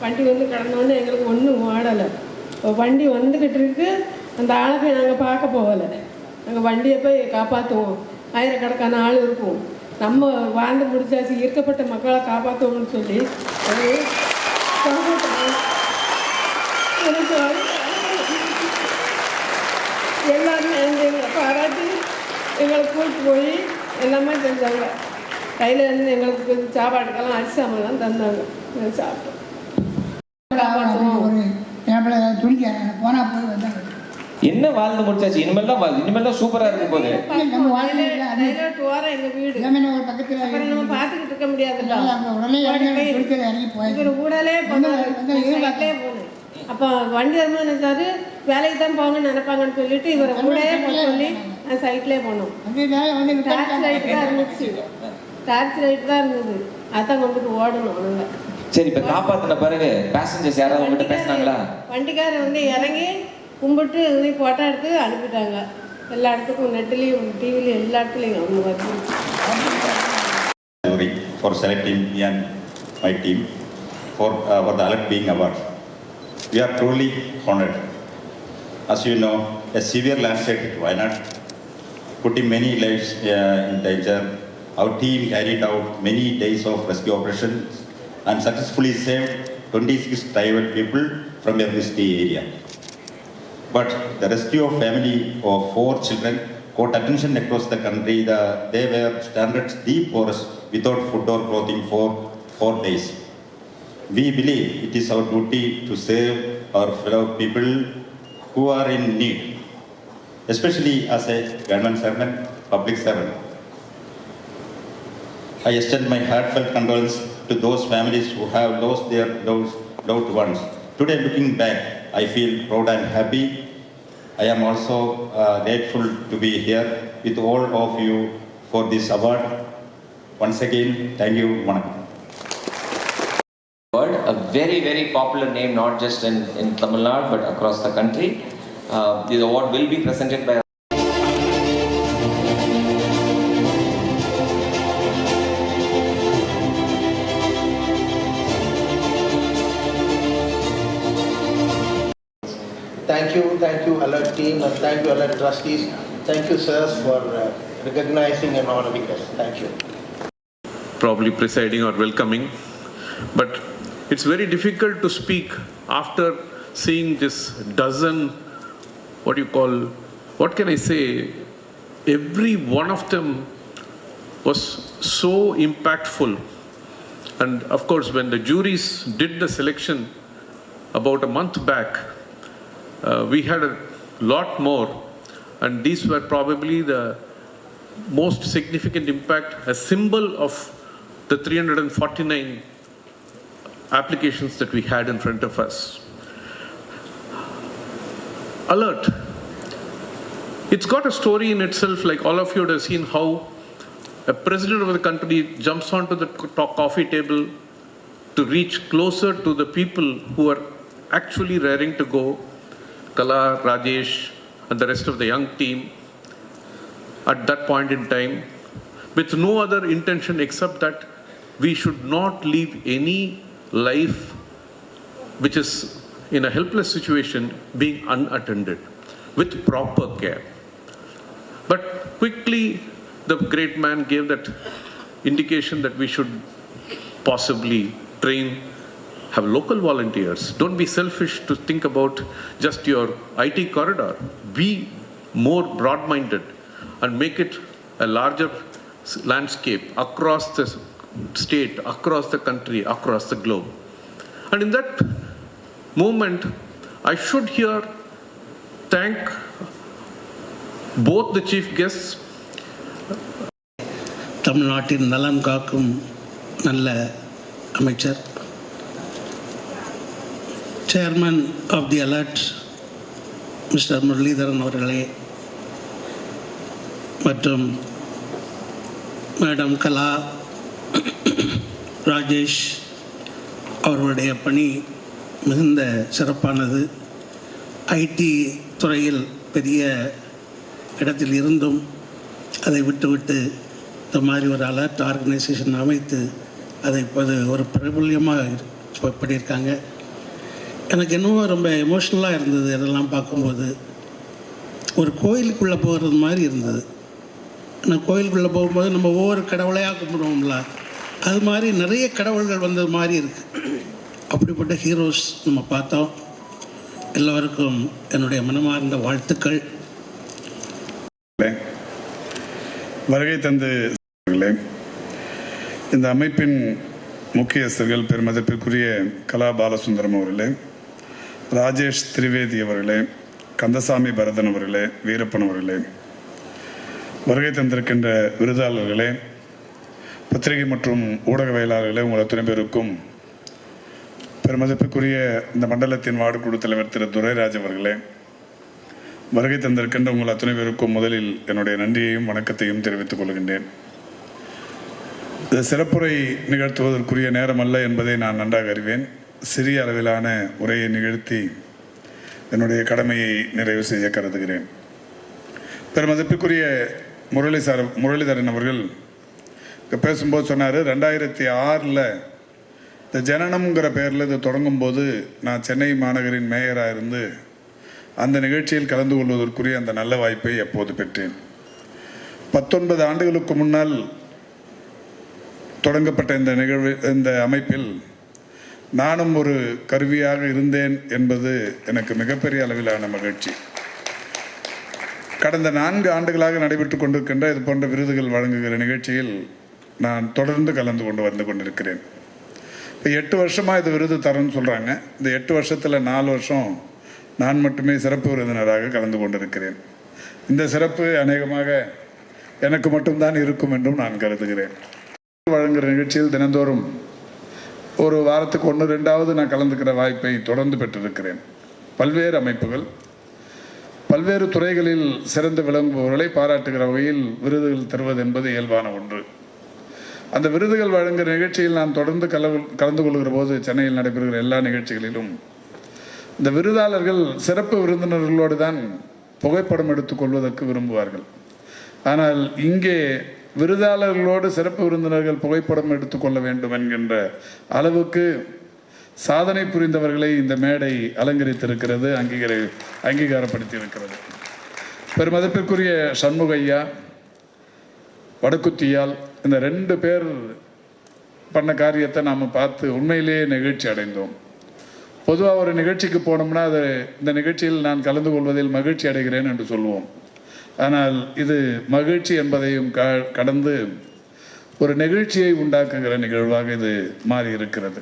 வண்டி வந்து கடந்தோடனே எங்களுக்கு ஒன்றும் ஓடலை. வண்டி வந்துக்கிட்டு இருக்கு, அந்த ஆளை போய் நாங்கள் பார்க்க போகலை. நாங்கள் வண்டியை போய் காப்பாற்றுவோம். ஆயிரக்கணக்கான ஆள் இருக்கும். நம்ம வாழ்ந்து முடிச்சாச்சு, ஈர்க்கப்பட்ட மக்களை காப்பாற்றுவோம்னு சொல்லி எல்லாருமே எங்களை பாராட்டி எங்களை கூப்பிட்டு போய் எல்லாமே செஞ்சாங்க. கையில் இருந்து எங்களுக்கு சாப்பாட்டுக்கெல்லாம் அரிசி சாமான்லாம் தந்தாங்க. சாப்பிட்டோம். என்ன வாழ்ந்து முடிச்சாச்சு, இனிமேல் தான் சூப்பரா இருக்கும் போது. எங்க வீடு நம்ம பார்த்துக்கிட்டு இருக்க முடியாதுல்ல. ஊடலே போனேன். அப்போ வண்டி வரும்போது நினைச்சாரு வேலைக்கு தான் போங்கன்னு நினைப்பாங்கன்னு சொல்லிட்டு இவரை கூடயே போக சொல்லி சைட்லேயே போனோம். டார்ச் லைட் தான் இருந்துச்சு, டார்ச் லைட் தான் இருந்தது. அதான் கொண்டுட்டு ஓடணும். நாங்கள் சரி, இப்போ காப்பாற்றின பிறகு பேசஞ்சர்ஸ் யாராவது உங்ககிட்ட பேசினாங்களா? வண்டிக்காரர் வந்து இறங்கி கும்பிட்டு ஃபோட்டோ எடுத்து அனுப்பிட்டாங்க. எல்லா இடத்துக்கும் நெட்லேயும் டிவிலையும் எல்லா இடத்துலையும் அவங்க வந்து. For selecting me and my team for the Alert Being Award. We are truly honored. As you know, a severe landslide hit Wayanad, putting many lives in danger. Our team carried out many days of rescue operations and successfully saved 26 tribal people from a risky area. But the rescue of family of 4 children caught attention across the country. They were stranded deep forest without food or clothing for 4 days. We believe it is our duty to save our fellow people who are in need, especially as a government servant, public servant. I extend my heartfelt condolences to those families who have lost their loved ones. Today, looking back, I feel proud and happy. I am also grateful to be here with all of you for this award. Once again, thank you. A very, very popular name, not just in Tamil Nadu, but across the country. This award will be presented by Thank you Alert team, and thank you Alert trustees. Thank you sirs for recognizing and honoring us. Thank you. Probably presiding or welcoming, but it's very difficult to speak after seeing this dozen, what can I say, every one of them was so impactful. And of course, when the juries did the selection about a month back, we had a lot more, and these were probably the most significant impact, a symbol of the 349 applications that we had in front of us. Alert. It's got a story in itself, like all of you would have seen how a president of the country jumps onto the coffee table to reach closer to the people who are actually raring to go. Kala, Rajesh, and the rest of the young team at that point in time, with no other intention except that we should not leave any life which is in a helpless situation being unattended with proper care. But quickly, the great man gave that indication that we should possibly train, have local volunteers. Don't be selfish to think about just your IT corridor. Be more broad-minded and make it a larger landscape across the state, across the country, across the globe. And in that moment, I should here thank both the chief guests. தமிழ்நாட்டின் நலன் காக்கும் நல்ல அமைச்சர், chairman of the Alert mister Muralidharan அவர்களே, மற்றும் madam கலா, ராஜேஷ் அவர்களுடைய பணி மிகுந்த சிறப்பானது. ஐடி துறையில் பெரிய இடத்தில் இருந்தும் அதை விட்டுவிட்டு இந்த மாதிரி ஒரு அலர்ட் ஆர்கனைசேஷன் அமைத்து அதை இப்போது ஒரு பிரபல்யமாக பண்ணியிருக்காங்க. எனக்கு இன்னும் ரொம்ப எமோஷ்னலாக இருந்தது. இதெல்லாம் பார்க்கும்போது ஒரு கோயிலுக்குள்ளே போகிறது மாதிரி இருந்தது. நான் கோயிலுக்குள்ளே போகும்போது நம்ம ஒவ்வொரு கடவுளையாக கும்பிடுவோம்ல, அது மாதிரி நிறைய கடவுள்கள் வந்தது மாதிரி இருக்குது. அப்படிப்பட்ட ஹீரோஸ் நம்ம பார்த்தோம். எல்லோருக்கும் என்னுடைய மனமார்ந்த வாழ்த்துக்கள். வருகை தந்து இந்த அமைப்பின் முக்கியஸ்தர்கள் பெருமதிப்பிற்குரிய கலா பாலசுந்தரம் அவர்களே, ராஜேஷ் திரிவேதி அவர்களே, கந்தசாமி பரதன் அவர்களே, வீரப்பன் அவர்களே, வருகை தந்திருக்கின்ற விருதாளர்களே, பத்திரிகை மற்றும் ஊடகவியலாளர்களே, உங்கள் அத்தனை பேருக்கும் பெருமதிப்புக்குரிய இந்த மண்டலத்தின் வார்டு குழு தலைவர் திரு துரைராஜ் அவர்களே, வருகை தந்திருக்கின்ற உங்கள் அத்தனை பேருக்கும் முதலில் என்னுடைய நன்றியையும் வணக்கத்தையும் தெரிவித்துக் கொள்கின்றேன். இந்த சிறப்புரை நிகழ்த்துவதற்குரிய நேரம் அல்ல என்பதை நான் நன்றாக அறிவேன். சிறிய அளவிலான உரையை நிகழ்த்தி என்னுடைய கடமையை நிறைவு செய்ய கருதுகிறேன். பெருமதிப்புக்குரிய முரளிதரன் அவர்கள் பேசும்போது சொன்னார், 2006 இந்த ஜனனம்ங்கிற பேரில் இது தொடங்கும் போது நான் சென்னை மாநகரின் மேயராக இருந்து அந்த நிகழ்ச்சியில் கலந்து கொள்வதற்குரிய அந்த நல்ல வாய்ப்பை எப்போது பெற்றேன். 19 ஆண்டுகளுக்கு முன்னால் தொடங்கப்பட்ட இந்த அமைப்பில் நானும் ஒரு கருவியாக இருந்தேன் என்பது எனக்கு மிகப்பெரிய அளவிலான மகிழ்ச்சி. கடந்த 4 ஆண்டுகளாக நடைபெற்று கொண்டிருக்கின்ற இது போன்ற விருதுகள் வழங்குகிற நிகழ்ச்சியில் நான் தொடர்ந்து கலந்து வந்து கொண்டிருக்கிறேன். இப்போ 8 வருஷமாக இது விருது தரேன்னு சொல்கிறாங்க. இந்த 8 வருஷத்தில் 4 வருஷம் நான் மட்டுமே சிறப்பு விருந்தினராக கலந்து கொண்டிருக்கிறேன். இந்த சிறப்பு அநேகமாக எனக்கு மட்டும்தான் இருக்கும் என்றும் நான் கருதுகிறேன். வழங்குகிற நிகழ்ச்சியில் தினந்தோறும் ஒரு வாரத்துக்கு 1-2வது நான் கலந்துக்கிற வாய்ப்பை தொடர்ந்து பெற்றிருக்கிறேன். பல்வேறு அமைப்புகள், பல்வேறு துறைகளில் சிறந்து விளங்குபவர்களை பாராட்டுகிற வகையில் விருதுகள் தருவது என்பது இயல்பான ஒன்று. அந்த விருதுகள் வழங்குகிற நிகழ்ச்சியில் நான் தொடர்ந்து கலந்து கொள்கிற போது சென்னையில் நடைபெறுகிற எல்லா நிகழ்ச்சிகளிலும் இந்த விருதாளர்கள் சிறப்பு விருந்தினர்களோடு தான் புகைப்படம் எடுத்துக்கொள்வதற்கு விரும்புவார்கள். ஆனால் இங்கே விருதாளர்களோடு சிறப்பு விருந்தினர்கள் புகைப்படம் எடுத்துக்கொள்ள வேண்டும் என்கின்ற அளவுக்கு சாதனை புரிந்தவர்களை இந்த மேடை அலங்கரித்திருக்கிறது, அங்கீகாரப்படுத்தி இருக்கிறது. பெருமதிப்பிற்குரிய சண்முகையா, வடக்குத்தியால், இந்த 2 பேர் பண்ண காரியத்தை நாம் பார்த்து உண்மையிலேயே நெகிழ்ச்சி அடைந்தோம். பொதுவாக ஒரு நிகழ்ச்சிக்கு போனோம்னா அது இந்த நிகழ்ச்சியில் நான் கலந்து கொள்வதில் மகிழ்ச்சி அடைகிறேன் என்று சொல்லுவோம். ஆனால் இது மகிழ்ச்சி என்பதையும் கடந்து ஒரு நெகிழ்ச்சியை உண்டாக்குகிற நிகழ்வாக இது மாறி இருக்கிறது.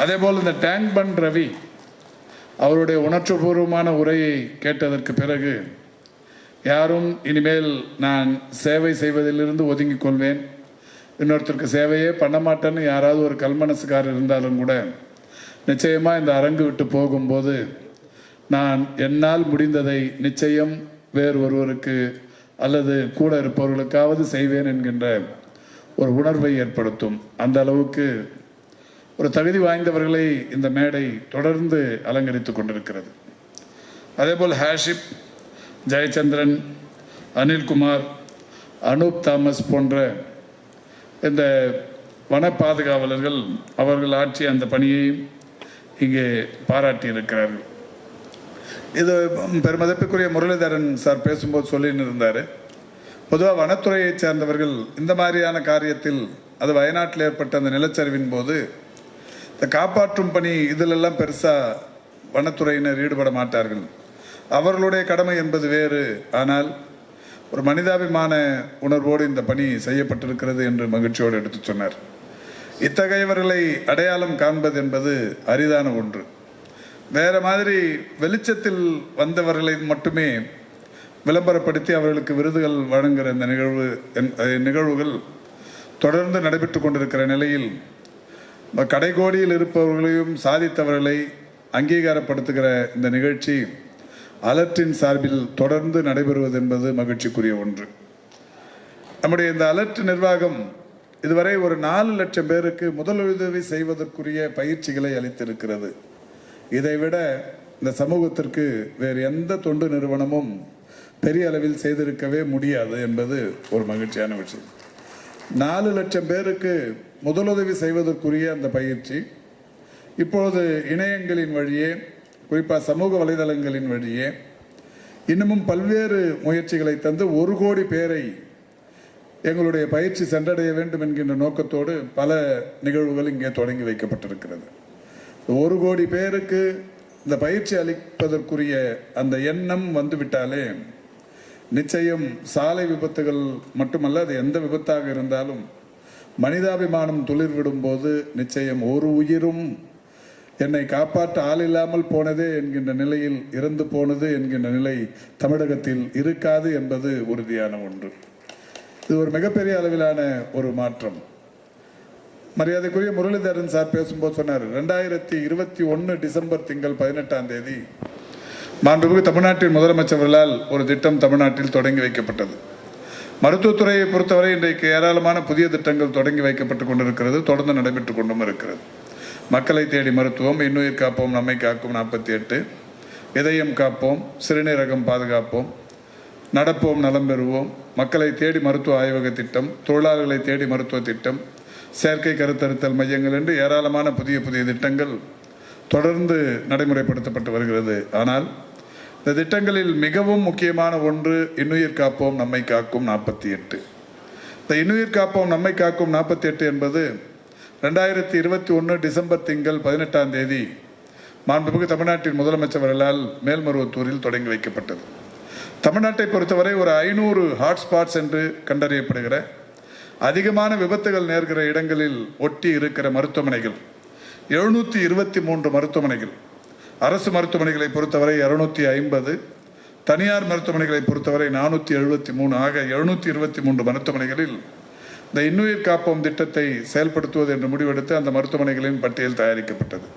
அதேபோல் இந்த டேங்க் பன் ரவி அவருடைய உணர்ச்சிபூர்வமான உரையை கேட்டதற்கு பிறகு யாரும் இனிமேல் நான் சேவை செய்வதிலிருந்து ஒதுங்கிக் கொள்வேன், இன்னொருத்தருக்கு சேவையே பண்ண மாட்டேன்னு யாராவது ஒரு கல்மனசுக்காரர் இருந்தாலும் கூட நிச்சயமாக இந்த அரங்கு விட்டு போகும்போது நான் என்னால் முடிந்ததை நிச்சயம் வேறு ஒருவருக்கு அல்லது கூட இருப்பவர்களுக்காவது செய்வேன் என்கின்ற ஒரு உணர்வை ஏற்படுத்தும். அந்த அளவுக்கு ஒரு தகுதி வாய்ந்தவர்களை இந்த மேடை தொடர்ந்து அலங்கரித்து கொண்டிருக்கிறது. அதேபோல் ஹாஷிப், ஜெயச்சந்திரன், அனில்குமார், அனூப் தாமஸ் போன்ற இந்த வன பாதுகாவலர்கள் அவர்கள் ஆற்றிய அந்த பணியையும் இங்கே பாராட்டி இருக்கிறார்கள். இது பெருமதிப்புக்குரிய முரளிதரன் சார் பேசும்போது சொல்லின்னு இருந்தார். பொதுவாக வனத்துறையை சேர்ந்தவர்கள் இந்த மாதிரியான காரியத்தில், அது வயநாட்டில் ஏற்பட்ட அந்த நிலச்சரிவின் போது இந்த காப்பாற்றும் பணி இதிலெல்லாம் பெருசாக வனத்துறையினர் ஈடுபட மாட்டார்கள். அவர்களுடைய கடமை என்பது வேறு. ஆனால் ஒரு மனிதாபிமான உணர்வோடு இந்த பணி செய்யப்பட்டிருக்கிறது என்று மகிழ்ச்சியோடு எடுத்து சொன்னார். இத்தகையவர்களை அடையாளம் காண்பது என்பது அரிதான ஒன்று. வேறு மாதிரி வெளிச்சத்தில் வந்தவர்களை மட்டுமே விளம்பரப்படுத்தி அவர்களுக்கு விருதுகள் வழங்குகிற இந்த நிகழ்வுகள் தொடர்ந்து நடைபெற்று கொண்டிருக்கிற நிலையில் கடைகோடியில் இருப்பவர்களையும் சாதித்தவர்களை அங்கீகாரப்படுத்துகிற இந்த நிகழ்ச்சி அலர்ட்டின் சார்பில் தொடர்ந்து நடைபெறுவது என்பது மகிழ்ச்சிக்குரிய ஒன்று. நம்முடைய இந்த அலர்ட் நிர்வாகம் இதுவரை ஒரு 4 லட்சம் பேருக்கு முதலுதவி செய்வதற்குரிய பயிற்சிகளை அளித்திருக்கிறது. இதைவிட இந்த சமூகத்திற்கு வேறு எந்த தொண்டு நிறுவனமும் பெரிய அளவில் செய்திருக்கவே முடியாது என்பது ஒரு மகிழ்ச்சியான விஷயம். 4 லட்சம் பேருக்கு முதலுதவி செய்வதற்குரிய அந்த பயிற்சி இப்பொழுது இணையங்களின் வழியே, குறிப்பாக சமூக வலைதளங்களின் வழியே இன்னமும் பல்வேறு முயற்சிகளை தந்து 1 கோடி பேரை எங்களுடைய பயிற்சி சென்றடைய வேண்டும் என்கின்ற நோக்கத்தோடு பல நிகழ்வுகள் இங்கே தொடங்கி வைக்கப்பட்டிருக்கிறது. 1 கோடி பேருக்கு இந்த பயிற்சி அளிப்பதற்குரிய அந்த எண்ணம் வந்துவிட்டாலே நிச்சயம் சாலை விபத்துகள் மட்டுமல்ல, அது எந்த விபத்தாக இருந்தாலும் மனிதாபிமானம் துளிர்விடும் போது நிச்சயம் ஒரு உயிரும் என்னை காப்பாற்ற ஆள் இல்லாமல் போனதே என்கின்ற நிலையில் இறந்து போனது என்கின்ற நிலை தமிழகத்தில் இருக்காது என்பது உறுதியான ஒன்று. இது ஒரு மிகப்பெரிய அளவிலான ஒரு மாற்றம். மரியாதைக்குரிய முரளிதரன் சார் பேசும்போது சொன்னார், 2021 டிசம்பர் திங்கள் 18ஆம் தேதி மாண்புமிகு தமிழ்நாட்டின் முதலமைச்சர்களால் ஒரு திட்டம் தமிழ்நாட்டில் தொடங்கி வைக்கப்பட்டது. மருத்துவத்துறையை பொறுத்தவரை இன்றைக்கு ஏராளமான புதிய திட்டங்கள் தொடங்கி வைக்கப்பட்டு கொண்டிருக்கிறது, தொடர்ந்து நடைபெற்று கொண்டும் இருக்கிறது. மக்களை தேடி மருத்துவம், இன்னுயிர் காப்போம் நம்மை காக்கும் 48, இதயம் காப்போம், சிறுநீரகம் பாதுகாப்போம், நடப்போம் நலம் பெறுவோம், மக்களை தேடி மருத்துவ ஆய்வக திட்டம், தொழிலாளர்களை தேடி மருத்துவ திட்டம், செயற்கை கருத்தறுத்தல் மையங்கள் என்று ஏராளமான புதிய புதிய திட்டங்கள் தொடர்ந்து நடைமுறைப்படுத்தப்பட்டு வருகிறது. ஆனால் இந்த திட்டங்களில் மிகவும் முக்கியமான ஒன்று இன்னுயிர் காப்போம் நம்மை காக்கும் 48. இந்த இன்னுயிர் காப்போம் நம்மை காக்கும் 48 என்பது 2021 டிசம்பர் திங்கள் 18ஆம் தேதி மாண்புமிகு தமிழ்நாட்டின் முதலமைச்சர்களால் மேல்மருவத்தூரில் தொடங்கி வைக்கப்பட்டது. தமிழ்நாட்டை பொறுத்தவரை ஒரு 500 ஹாட்ஸ்பாட்ஸ் என்று கண்டறியப்படுகிற அதிகமான விபத்துகள் நேர்கிற இடங்களில் ஒட்டி இருக்கிற மருத்துவமனைகள் 723 மருத்துவமனைகள், அரசு மருத்துவமனைகளை பொறுத்தவரை 250, தனியார் மருத்துவமனைகளை பொறுத்தவரை 473 ஆக 723 மருத்துவமனைகளில் இந்த இன்னுயிர் காப்போம் திட்டத்தை செயல்படுத்துவது என்று முடிவெடுத்து அந்த மருத்துவமனைகளின் பட்டியல் தயாரிக்கப்பட்டது.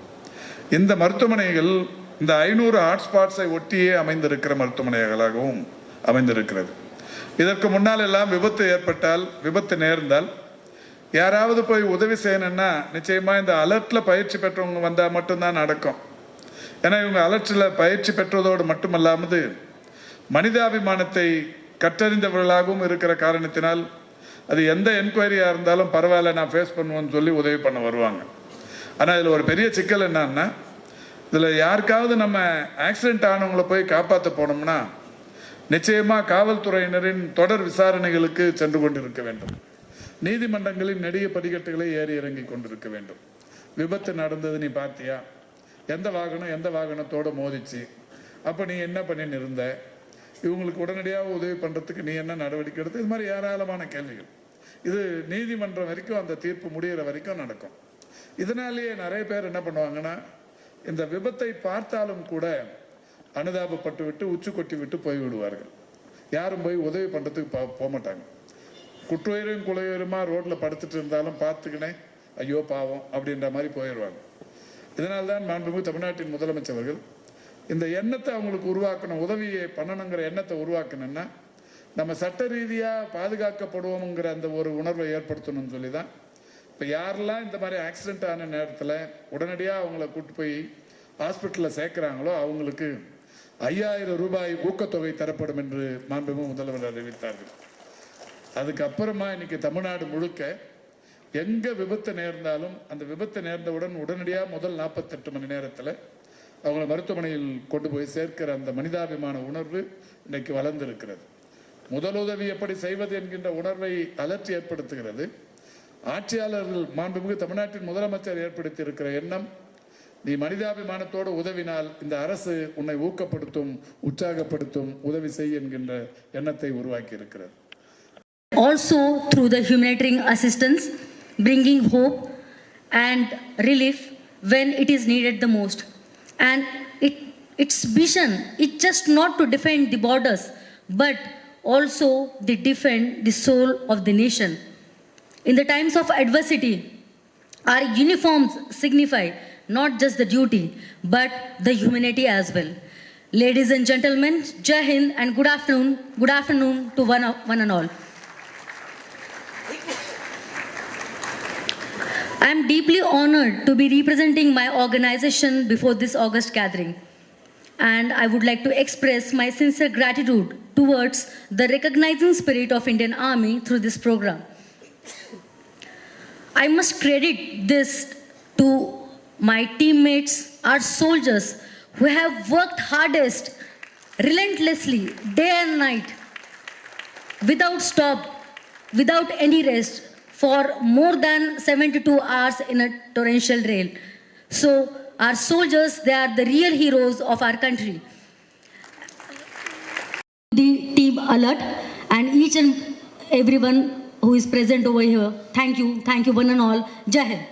இந்த மருத்துவமனைகள் இந்த 500 ஹாட்ஸ்பாட்ஸை ஒட்டியே அமைந்திருக்கிற மருத்துவமனைகளாகவும் அமைந்திருக்கிறது. இதற்கு முன்னால் எல்லாம் விபத்து ஏற்பட்டால், விபத்து நேர்ந்தால் யாராவது போய் உதவி செய்யணும்னா நிச்சயமா இந்த அலர்ட்ல பயிற்சி பெற்றவங்க வந்தால் மட்டும்தான் நடக்கும். ஏன்னா இவங்க அலர்ட்ல பயிற்சி பெற்றதோடு மட்டுமல்லாமல் மனிதாபிமானத்தை கற்றறிந்தவர்களாகவும் இருக்கிற காரணத்தினால் அது எந்த என்கொயரியாக இருந்தாலும் பரவாயில்ல நான் ஃபேஸ் பண்ணுவேன்னு சொல்லி உதவி பண்ண வருவாங்க. ஆனால் இதில் ஒரு பெரிய சிக்கல் என்னன்னா, இதில் யாருக்காவது நம்ம ஆக்சிடென்ட் ஆனவங்களை போய் காப்பாற்ற போனோம்னா நிச்சயமாக காவல்துறையினரின் தொடர் விசாரணைகளுக்கு சென்று கொண்டிருக்க வேண்டும். நீதிமன்றங்களின் நெடிய படிக்கட்டுகளை ஏறி இறங்கி கொண்டிருக்க வேண்டும். விபத்து நடந்தது நீ பார்த்தியா, எந்த வாகனத்தோடு மோதிச்சு, அப்போ நீ என்ன பண்ணின்னு இருந்த, இவங்களுக்கு உடனடியாக உதவி பண்ணுறதுக்கு நீ என்ன நடவடிக்கை எடுத்து, இது மாதிரி ஏராளமான கேள்விகள். இது நீதிமன்றம் வரைக்கும் அந்த தீர்ப்பு முடிகிற வரைக்கும் நடக்கும். இதனாலேயே நிறைய பேர் என்ன பண்ணுவாங்கன்னா, இந்த விபத்தை பார்த்தாலும் கூட அனுதாபப்பட்டு விட்டு உச்சி கொட்டி விட்டு போய்விடுவார்கள். யாரும் போய் உதவி பண்ணுறதுக்கு போக மாட்டாங்க. குற்றுயிரும் குலையுயிருமா ரோட்டில் படுத்துட்டு இருந்தாலும் பார்த்துக்கினே ஐயோ பாவம் அப்படின்ற மாதிரி போயிடுவாங்க. இதனால்தான் மாண்புமிகு தமிழ்நாட்டின் முதலமைச்சர்கள் இந்த எண்ணத்தை அவங்களுக்கு உருவாக்கணும், உதவியை பண்ணணுங்கிற எண்ணத்தை உருவாக்கணும்னா நம்ம சட்ட ரீதியாக பாதுகாக்கப்படுவோம்ங்கிற அந்த ஒரு உணர்வை ஏற்படுத்தணும்னு சொல்லி தான் இப்போ யாரெல்லாம் இந்த மாதிரி ஆக்சிடென்ட் ஆன நேரத்தில் உடனடியாக அவங்கள கூட்டு போய் ஹாஸ்பிட்டலில் சேர்க்குறாங்களோ அவங்களுக்கு 5000 ரூபாய் ஊக்கத்தொகை தரப்படும் என்று மாண்புமிகு முதல்வர் அறிவித்தார்கள். அதுக்கப்புறமா இன்னைக்கு தமிழ்நாடு முழுக்க எங்கே விபத்து நேர்ந்தாலும் அந்த விபத்து நேர்ந்தவுடன் உடனடியாக முதல் 48 மணி நேரத்தில் அவங்கள மருத்துவமனையில் கொண்டு போய் சேர்க்கிற அந்த மனிதாபிமான உணர்வு இன்னைக்கு வளர்ந்திருக்கிறது. முதலுதவி எப்படி செய்வது என்கின்ற உணர்வை அலற்றி ஏற்படுத்துகிறது. ஆட்சியாளர்கள் மாண்புமிகு தமிழ்நாட்டின் முதலமைச்சர் ஏற்படுத்தி இருக்கிற எண்ணம், நீ மனிதாபிமானத்தோடு உதவினால் இந்த அரசு உன்னை ஊக்கப்படுத்தும், உற்சாகப்படுத்தும், உதவி செய் என்கின்ற எண்ணத்தை உருவாக்கி இருக்கிறது. Also through the humanitarian assistance, bringing hope and relief when it is needed the most. And its vision is just not to defend the borders, but also to defend the soul of the nation. In the times of adversity, our uniforms signify not just the duty, but the humanity as well. Ladies and gentlemen, Jai Hind and good afternoon to one and all. I am deeply honored to be representing my organization before this August gathering. And I would like to express my sincere gratitude towards the recognizing spirit of Indian Army through this program. I must credit this to my teammates, our soldiers, who have worked hardest, relentlessly, day and night, without stop, without any rest, for more than 72 hours in a torrential rain. So our soldiers, they are the real heroes of our country. The team alert and each and everyone who is present over here, thank you one and all. Jai Hind.